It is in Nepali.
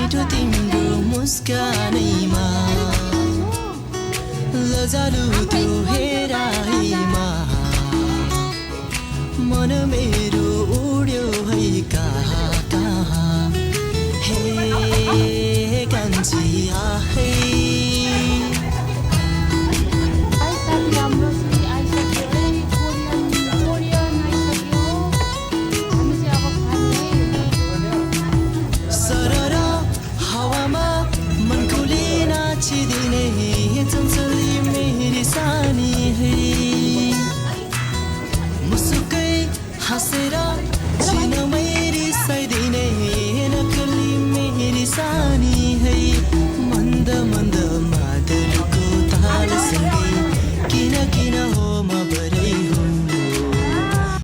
मिठो तिम्रो मुस्कानैमा लजालु त्यो हेराइमा मन मेरो उड्यो है कहाँ कहाँ हे कान्छी आहै चञ्चली मेरी सानी है मुसुकै हाँसेर